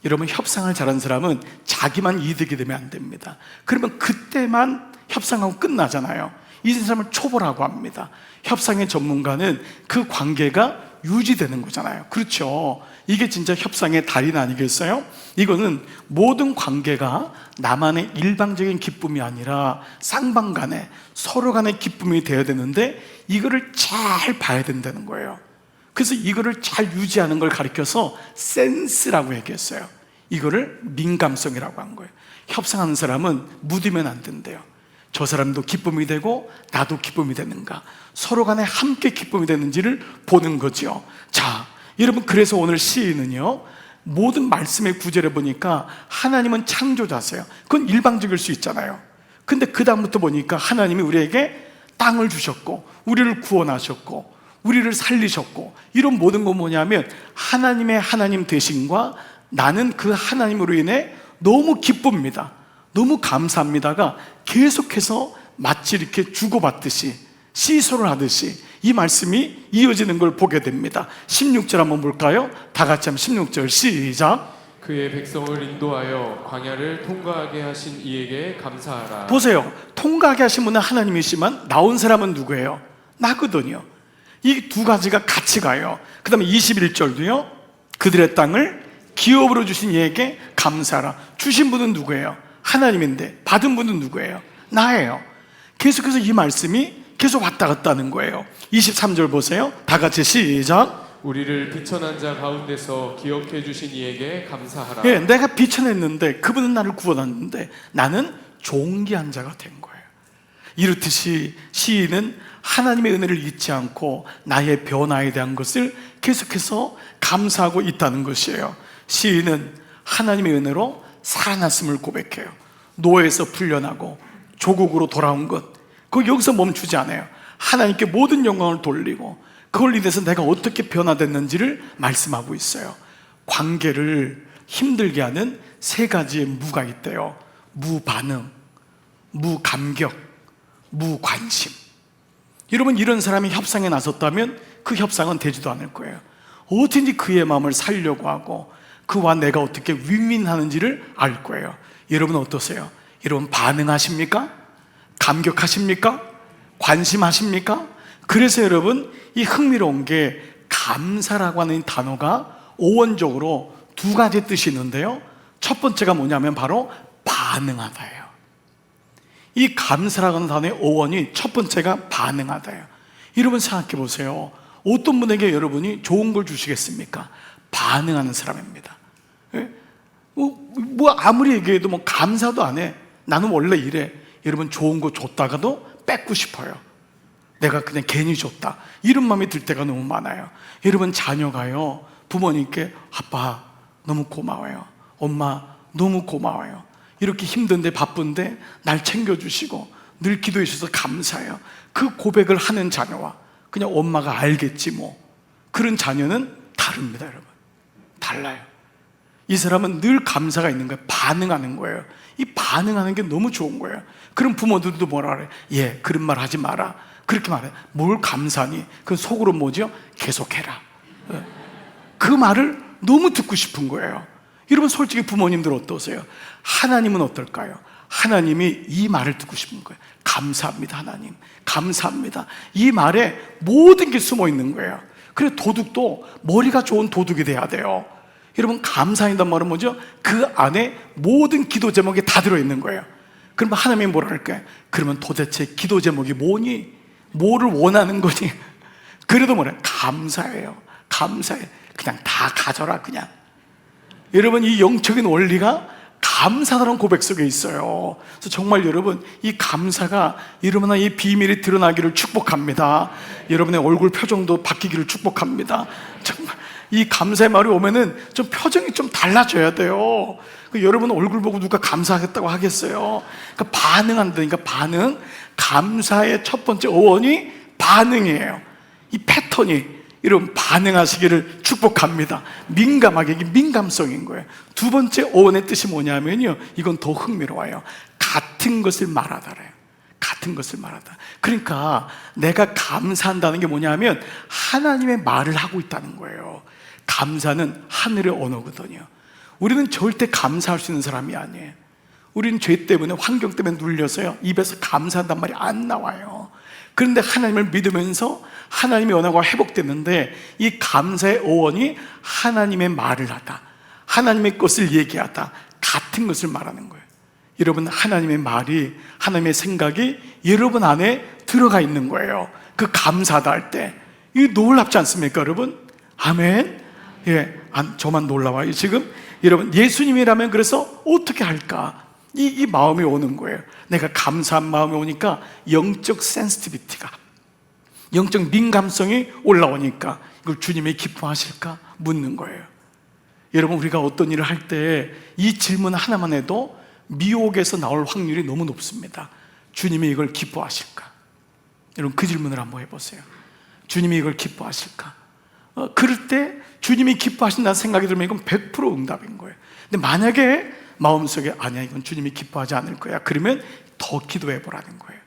Speaker 1: 여러분, 협상을 잘하는 사람은 자기만 이득이 되면 안 됩니다. 그러면 그때만 협상하고 끝나잖아요. 이 사람을 초보라고 합니다. 협상의 전문가는 그 관계가 유지되는 거잖아요. 그렇죠? 이게 진짜 협상의 달인 아니겠어요? 이거는 모든 관계가 나만의 일방적인 기쁨이 아니라 쌍방 간에 서로 간의 기쁨이 되어야 되는데 이거를 잘 봐야 된다는 거예요. 그래서 이거를 잘 유지하는 걸 가리켜서 센스라고 얘기했어요. 이거를 민감성이라고 한 거예요. 협상하는 사람은 묻으면 안 된대요. 저 사람도 기쁨이 되고 나도 기쁨이 되는가, 서로 간에 함께 기쁨이 되는지를 보는 거죠. 자, 여러분, 그래서 오늘 시인은요, 모든 말씀의 구절에 보니까 하나님은 창조자세요. 그건 일방적일 수 있잖아요. 근데 그 다음부터 보니까 하나님이 우리에게 땅을 주셨고 우리를 구원하셨고 우리를 살리셨고, 이런 모든 건 뭐냐면 하나님의 하나님 되심과 나는 그 하나님으로 인해 너무 기쁩니다, 너무 감사합니다가 계속해서 마치 이렇게 주고받듯이 시소를 하듯이 이 말씀이 이어지는 걸 보게 됩니다. 16절 한번 볼까요? 다 같이 한번 16절 시작.
Speaker 2: 그의 백성을 인도하여 광야를 통과하게 하신 이에게 감사하라.
Speaker 1: 보세요. 통과하게 하신 분은 하나님이시지만 나온 사람은 누구예요? 나거든요. 이 두 가지가 같이 가요. 그 다음에 21절도요, 그들의 땅을 기업으로 주신 이에게 감사하라. 주신 분은 누구예요? 하나님인데 받은 분은 누구예요? 나예요. 계속해서 이 말씀이 계속 왔다 갔다 하는 거예요. 23절 보세요. 다 같이 시작.
Speaker 2: 우리를 비천한 자 가운데서 기억해 주신 이에게 감사하라.
Speaker 1: 예, 내가 비천했는데 그분은 나를 구원했는데 나는 존귀한 자가 된 거예요. 이렇듯이 시인은 하나님의 은혜를 잊지 않고 나의 변화에 대한 것을 계속해서 감사하고 있다는 것이에요. 시인은 하나님의 은혜로 살아났음을 고백해요. 노예에서 풀려나고 조국으로 돌아온 것, 그 여기서 멈추지 않아요. 하나님께 모든 영광을 돌리고 그걸 인해서 내가 어떻게 변화됐는지를 말씀하고 있어요. 관계를 힘들게 하는 세 가지의 무가 있대요. 무반응, 무감격, 무관심. 여러분, 이런 사람이 협상에 나섰다면 그 협상은 되지도 않을 거예요. 어떻게든지 그의 마음을 살려고 하고 그와 내가 어떻게 윈윈하는지를 알 거예요. 여러분 어떠세요? 여러분 반응하십니까? 감격하십니까? 관심하십니까? 그래서 여러분, 이 흥미로운 게 감사라고 하는 단어가 오원적으로 두 가지 뜻이 있는데요, 첫 번째가 뭐냐면 바로 반응하다예요. 이 감사라고 하는 단어의 어원이 첫 번째가 반응하다예요. 여러분 생각해 보세요. 어떤 분에게 여러분이 좋은 걸 주시겠습니까? 반응하는 사람입니다. 예? 뭐 아무리 얘기해도 뭐 감사도 안 해. 나는 원래 이래. 여러분, 좋은 거 줬다가도 뺏고 싶어요. 내가 그냥 괜히 줬다, 이런 마음이 들 때가 너무 많아요. 여러분, 자녀가요 부모님께 아빠 너무 고마워요, 엄마 너무 고마워요, 이렇게 힘든데 바쁜데 날 챙겨주시고 늘 기도해 주셔서 감사해요, 그 고백을 하는 자녀와 그냥 엄마가 알겠지 뭐, 그런 자녀는 다릅니다. 여러분, 달라요. 이 사람은 늘 감사가 있는 거예요. 반응하는 거예요. 이 반응하는 게 너무 좋은 거예요. 그럼 부모들도 뭐라 그래? 예, 그런 말 하지 마라. 그렇게 말해. 뭘 감사니? 그 속으로 뭐죠? 계속해라. 그 말을 너무 듣고 싶은 거예요. 여러분, 솔직히 부모님들 어떠세요? 하나님은 어떨까요? 하나님이 이 말을 듣고 싶은 거예요. 감사합니다, 하나님. 감사합니다. 이 말에 모든 게 숨어 있는 거예요. 그래, 도둑도 머리가 좋은 도둑이 돼야 돼요. 여러분, 감사한다는 말은 뭐죠? 그 안에 모든 기도 제목이 다 들어있는 거예요. 그러면 하나님이 뭐라 할까요? 그러면 도대체 기도 제목이 뭐니? 뭐를 원하는 거니? 그래도 뭐래? 감사해요. 감사해. 그냥 다 가져라, 그냥. 여러분, 이 영적인 원리가 감사라는 고백 속에 있어요. 그래서 정말 여러분, 이 감사가 여러분의 이 비밀이 드러나기를 축복합니다. 여러분의 얼굴 표정도 바뀌기를 축복합니다. 정말 이 감사의 말이 오면은 좀 표정이 좀 달라져야 돼요. 여러분 얼굴 보고 누가 감사하겠다고 하겠어요? 그러니까 반응한다니까. 반응. 감사의 첫 번째 어원이 반응이에요. 이 패턴이, 여러분 반응하시기를 축복합니다. 민감하게, 이게 민감성인 거예요. 두 번째 어원의 뜻이 뭐냐면요, 이건 더 흥미로워요. 같은 것을 말하다래요. 같은 것을 말하다. 그러니까 내가 감사한다는 게 뭐냐면 하나님의 말을 하고 있다는 거예요. 감사는 하늘의 언어거든요. 우리는 절대 감사할 수 있는 사람이 아니에요. 우리는 죄 때문에, 환경 때문에 눌려서요, 입에서 감사한단 말이 안 나와요. 그런데 하나님을 믿으면서 하나님의 언어가 회복됐는데, 이 감사의 어원이 하나님의 말을 하다, 하나님의 것을 얘기하다, 같은 것을 말하는 거예요. 여러분, 하나님의 말이, 하나님의 생각이 여러분 안에 들어가 있는 거예요. 그 감사하다 할 때. 이게 놀랍지 않습니까, 여러분? 아멘. 예, 저만 놀라워요 지금. 여러분, 예수님이라면 그래서 어떻게 할까? 이 마음이 오는 거예요. 내가 감사한 마음이 오니까 영적 센시티비티가, 영적 민감성이 올라오니까 이걸 주님이 기뻐하실까 묻는 거예요. 여러분, 우리가 어떤 일을 할 때 이 질문 하나만 해도 미혹에서 나올 확률이 너무 높습니다. 주님이 이걸 기뻐하실까? 여러분, 그 질문을 한번 해보세요. 주님이 이걸 기뻐하실까? 그럴 때 주님이 기뻐하신다는 생각이 들면 이건 100% 응답인 거예요. 근데 만약에 마음속에 아니야, 이건 주님이 기뻐하지 않을 거야, 그러면 더 기도해 보라는 거예요.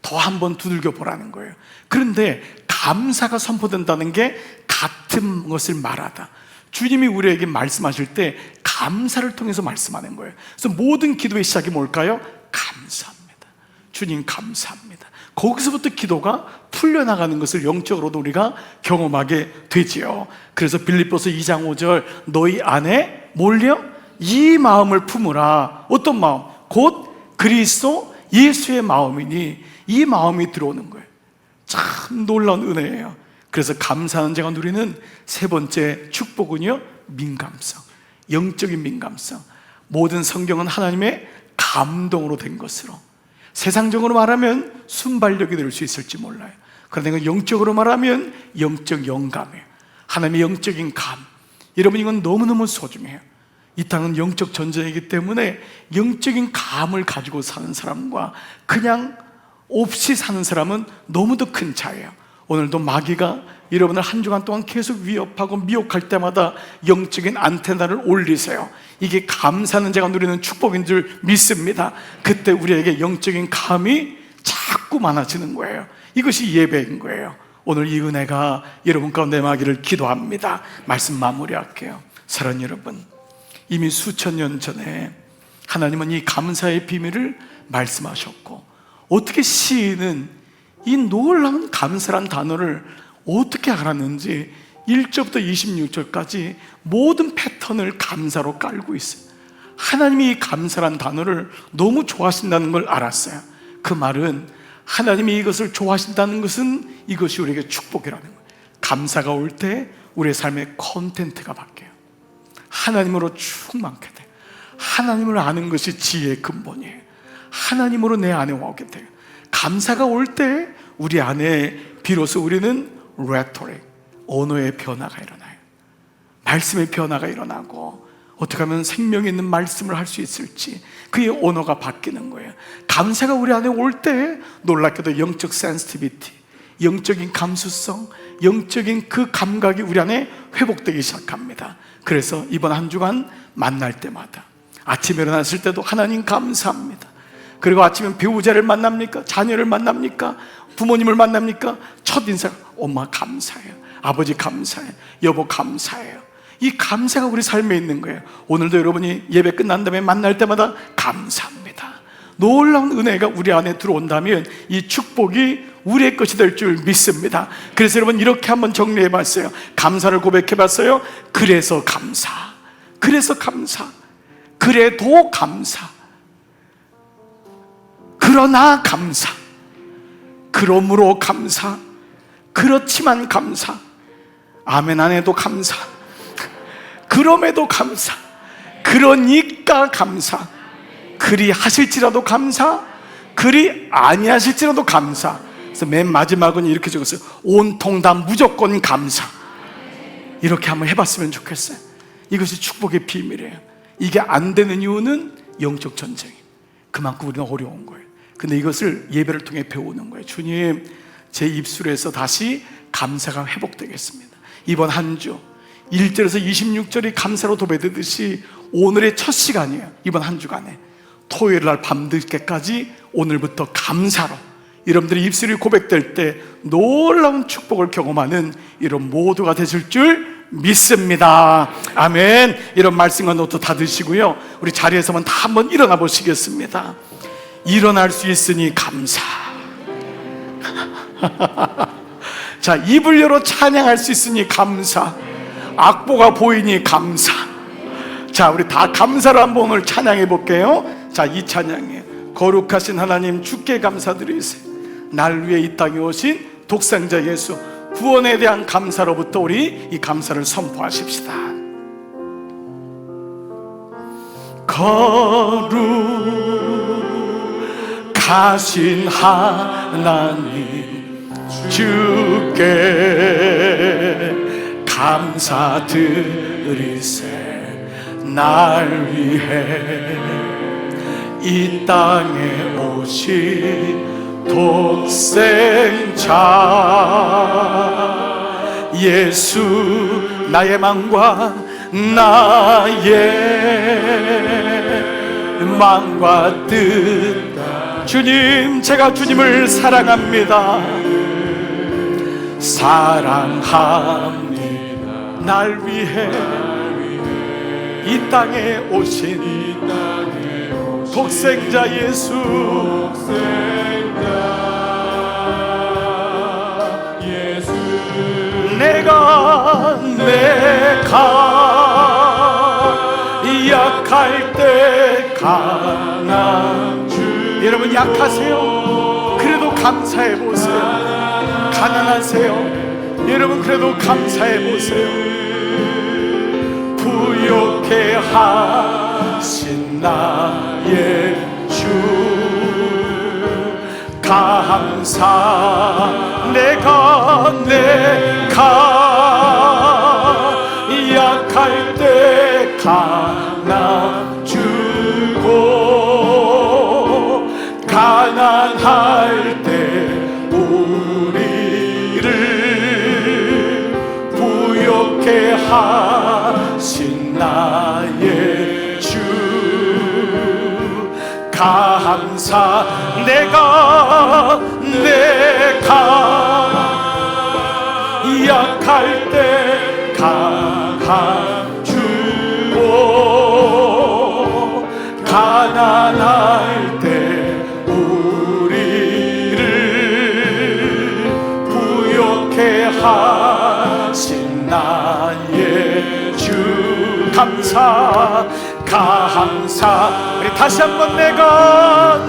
Speaker 1: 더 한번 두들겨 보라는 거예요. 그런데 감사가 선포된다는 게 같은 것을 말하다. 주님이 우리에게 말씀하실 때 감사를 통해서 말씀하는 거예요. 그래서 모든 기도의 시작이 뭘까요? 감사합니다. 주님 감사합니다. 거기서부터 기도가 풀려나가는 것을 영적으로도 우리가 경험하게 되지요. 그래서 빌립보서 2장 5절, 너희 안에 몰려 이 마음을 품으라. 어떤 마음? 곧 그리스도 예수의 마음이니, 이 마음이 들어오는 거예요. 참 놀라운 은혜예요. 그래서 감사하는 자가 누리는 세 번째 축복은요, 민감성, 영적인 민감성. 모든 성경은 하나님의 감동으로 된 것으로, 세상적으로 말하면 순발력이 될 수 있을지 몰라요. 그러나 영적으로 말하면 영적 영감이에요. 하나님의 영적인 감. 여러분, 이건 너무너무 소중해요. 이 땅은 영적 전쟁이기 때문에 영적인 감을 가지고 사는 사람과 그냥 없이 사는 사람은 너무도 큰 차이예요. 오늘도 마귀가 여러분을 한 주간 동안 계속 위협하고 미혹할 때마다 영적인 안테나를 올리세요. 이게 감사하는 자가 누리는 축복인 줄 믿습니다. 그때 우리에게 영적인 감이 자꾸 많아지는 거예요. 이것이 예배인 거예요. 오늘 이 은혜가 여러분 가운데 임하기를 기도합니다. 말씀 마무리할게요. 사랑하는 여러분, 이미 수천 년 전에 하나님은 이 감사의 비밀을 말씀하셨고, 어떻게 시인은 이 놀라운 감사란 단어를 어떻게 알았는지 1절부터 26절까지 모든 패턴을 감사로 깔고 있어요. 하나님이 이 감사란 단어를 너무 좋아하신다는 걸 알았어요. 그 말은 하나님이 이것을 좋아하신다는 것은 이것이 우리에게 축복이라는 거예요. 감사가 올 때 우리의 삶의 콘텐츠가 바뀌어요. 하나님으로 충만하게 돼요. 하나님을 아는 것이 지혜의 근본이에요. 하나님으로 내 안에 오게 돼요. 감사가 올 때 우리 안에 비로소 우리는 레토릭, 언어의 변화가 일어나요. 말씀의 변화가 일어나고, 어떻게 하면 생명 있는 말씀을 할 수 있을지 그의 언어가 바뀌는 거예요. 감사가 우리 안에 올 때 놀랍게도 영적 센시티비티, 영적인 감수성, 영적인 그 감각이 우리 안에 회복되기 시작합니다. 그래서 이번 한 주간 만날 때마다, 아침에 일어났을 때도 하나님 감사합니다. 그리고 아침에 배우자를 만납니까? 자녀를 만납니까? 부모님을 만납니까? 첫 인사, 엄마 감사해요, 아버지 감사해요, 여보 감사해요. 이 감사가 우리 삶에 있는 거예요. 오늘도 여러분이 예배 끝난 다음에 만날 때마다 감사합니다. 놀라운 은혜가 우리 안에 들어온다면 이 축복이 우리의 것이 될 줄 믿습니다. 그래서 여러분, 이렇게 한번 정리해 봤어요. 감사를 고백해 봤어요. 그래서 감사, 그래서 감사, 그래도 감사, 그러나 감사, 그러므로 감사, 그렇지만 감사, 아멘 안 해도 감사, 그럼에도 감사, 그러니까 감사, 그리 하실지라도 감사, 그리 아니하실지라도 감사. 그래서 맨 마지막은 이렇게 적었어요. 온통 다 무조건 감사. 이렇게 한번 해봤으면 좋겠어요. 이것이 축복의 비밀이에요. 이게 안 되는 이유는 영적 전쟁이에요. 그만큼 우리는 어려운 거예요. 근데 이것을 예배를 통해 배우는 거예요. 주님, 제 입술에서 다시 감사가 회복되겠습니다. 이번 한 주 1절에서 26절이 감사로 도배되듯이 오늘의 첫 시간이에요. 이번 한 주간에 토요일 날 밤늦게까지 오늘부터 감사로 여러분들이 입술이 고백될 때 놀라운 축복을 경험하는 이런 모두가 되실 줄 믿습니다. 아멘. 이런 말씀과 노트 다 드시고요, 우리 자리에서만 다 한번 일어나 보시겠습니다. 일어날 수 있으니 감사. 자, 입을 열어 찬양할 수 있으니 감사, 악보가 보이니 감사. 자, 우리 다 감사로 한번 오늘 찬양해 볼게요. 자, 이 찬양이에요. 거룩하신 하나님 주께 감사드리세. 날 위해 이 땅에 오신 독생자 예수 구원에 대한 감사로부터 우리 이 감사를 선포하십시다. 거룩하신 하나님 주께 감사드리세. 날 위해 이 땅에 오신 독생자 예수 나의 맘과 뜻 주님, 제가 주님을 사랑합니다. 날 위해 이 땅에 오신 독생자 예수 내가 약할 때 강한 주. 여러분 약하세요? 그래도 감사해 보세요. 가난하세요? 여러분 그래도 감사해 보세요. 부욕해 하신 나의 주 감사. 내가 약할 때 강남 주고 가난할 때 우리를 부욕해 하신 나의 주 감사. 내가 약할 때 강한 주고 가난할 때 우리를 부욕해 하신 나의 주 감사. 우리 다시 한번 내가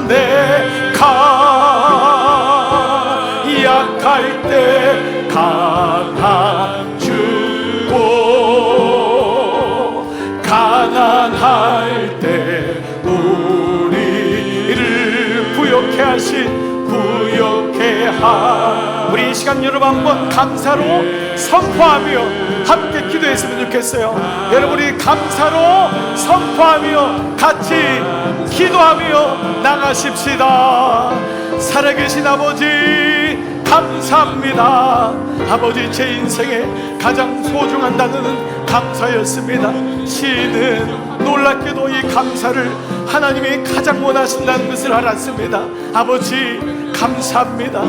Speaker 1: 약할 때 강한 주고 가난할 때 우리를 부욕해 우리 이 시간 여러분 한번 감사로 선포하며 함께 기도했으면 좋겠어요. 여러분이 감사로 선포하며 같이 기도하며 나가십시다. 살아계신 아버지 감사합니다. 아버지 제 인생에 가장 소중한 단어는 감사였습니다. 시인은 놀랍게도 이 감사를 하나님이 가장 원하신다는 것을 알았습니다. 아버지 감사합니다.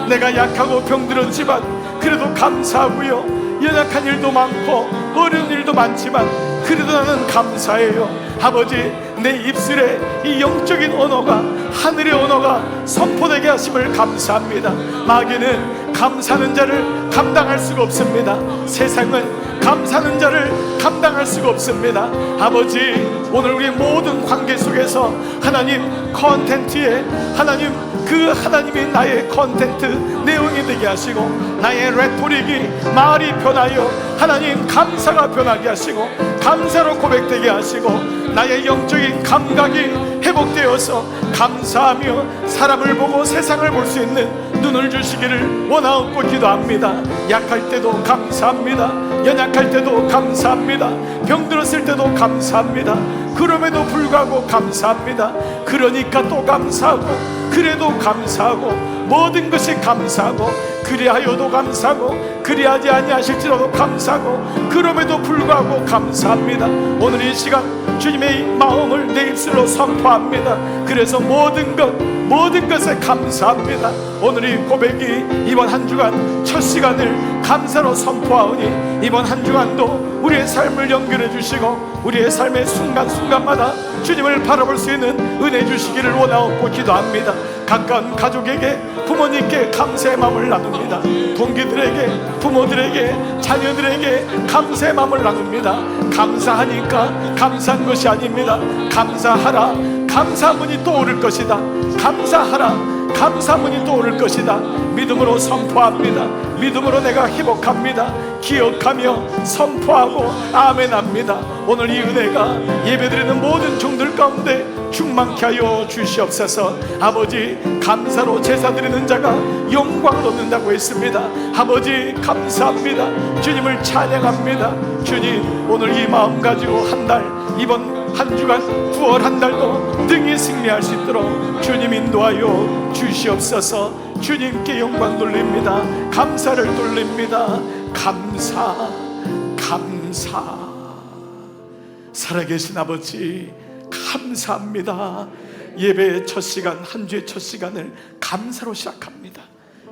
Speaker 1: 내가 약하고 병들었지만 그래도 감사하고요. 연약한 일도 많고 어려운 일도 많지만 그래도 나는 감사해요. 아버지 내 입술에 이 영적인 언어가 하늘의 언어가 선포되게 하심을 감사합니다. 마귀는 감사하는 자를 감당할 수가 없습니다. 세상은 감사하는 자를 감당할 수가 없습니다. 아버지 오늘 우리 모든 관계 속에서 하나님 컨텐츠에 하나님이 나의 컨텐츠 내용이 되게 하시고 나의 레토릭이 말이 변하여 하나님 감사가 변하게 하시고 감사로 고백되게 하시고 나의 영적인 감각이 회복되어서 감사하며 사람을 보고 세상을 볼 수 있는 눈을 주시기를 원하옵고 기도합니다. 약할 때도 감사합니다. 연약할 때도 감사합니다. 병들었을 때도 감사합니다. 그럼에도 불구하고 감사합니다. 그러니까 또 감사하고 그래도 감사하고 모든 것이 감사하고 그리하여도 감사하고 그리하지 아니하실지라도 감사하고 그럼에도 불구하고 감사합니다. 오늘 이 시간 주님의 마음을 내 입술로 선포합니다. 그래서 모든 것에 감사합니다. 오늘 이 고백이 이번 한 주간 첫 시간을 감사로 선포하오니 이번 한 주간도 우리의 삶을 연결해 주시고 우리의 삶의 순간순간마다 주님을 바라볼 수 있는 은혜 주시기를 원하옵고 기도합니다. 가까운 가족에게, 부모님께 감사의 마음을 나눕니다. 동기들에게, 부모들에게, 자녀들에게 감사의 마음을 나눕니다. 감사하니까 감사한 것이 아닙니다. 감사하라, 감사문이 또 오를 것이다. 감사하라, 감사문이 또 오를 것이다. 믿음으로 선포합니다. 믿음으로 내가 회복합니다. 기억하며 선포하고 아멘합니다. 오늘 이 은혜가 예배드리는 모든 종들 가운데 충만케 하여 주시옵소서. 아버지, 감사로 제사 드리는 자가 영광을 얻는다고 했습니다. 아버지 감사합니다. 주님을 찬양합니다. 주님, 오늘 이 마음 가지고 한 달, 이번 한 주간 9월 한 달도 등이 승리할 수 있도록 주님 인도하여 주시옵소서. 주님께 영광 돌립니다. 감사를 돌립니다. 감사, 감사. 살아계신 아버지 감사합니다. 예배의 첫 시간, 한 주의 첫 시간을 감사로 시작합니다.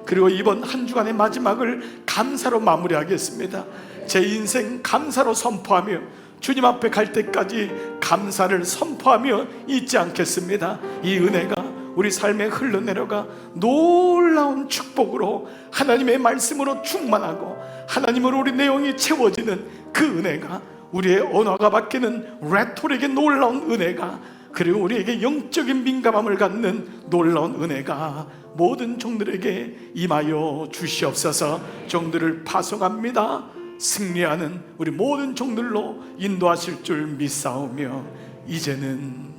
Speaker 1: 그리고 이번 한 주간의 마지막을 감사로 마무리하겠습니다. 제 인생 감사로 선포하며 주님 앞에 갈 때까지 감사를 선포하며 잊지 않겠습니다. 이 은혜가 우리 삶에 흘러내려가 놀라운 축복으로 하나님의 말씀으로 충만하고 하나님으로 우리 내용이 채워지는 그 은혜가, 우리의 언어가 바뀌는 레토릭의 놀라운 은혜가, 그리고 우리에게 영적인 민감함을 갖는 놀라운 은혜가 모든 종들에게 임하여 주시옵소서. 종들을 파송합니다. 승리하는 우리 모든 종들로 인도하실 줄 믿사오며, 이제는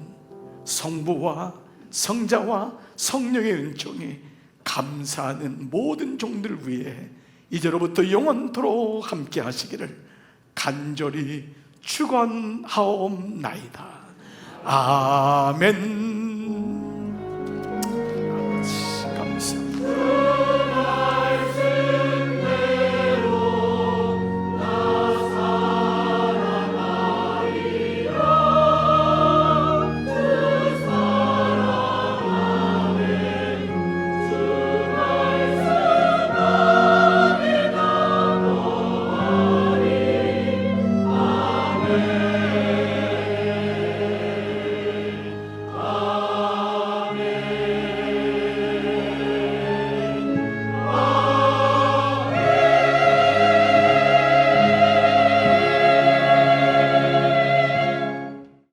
Speaker 1: 성부와 성자와 성령의 은총이 감사하는 모든 종들 위해 이제로부터 영원토록 함께 하시기를 간절히 축원하옵나이다. 아멘.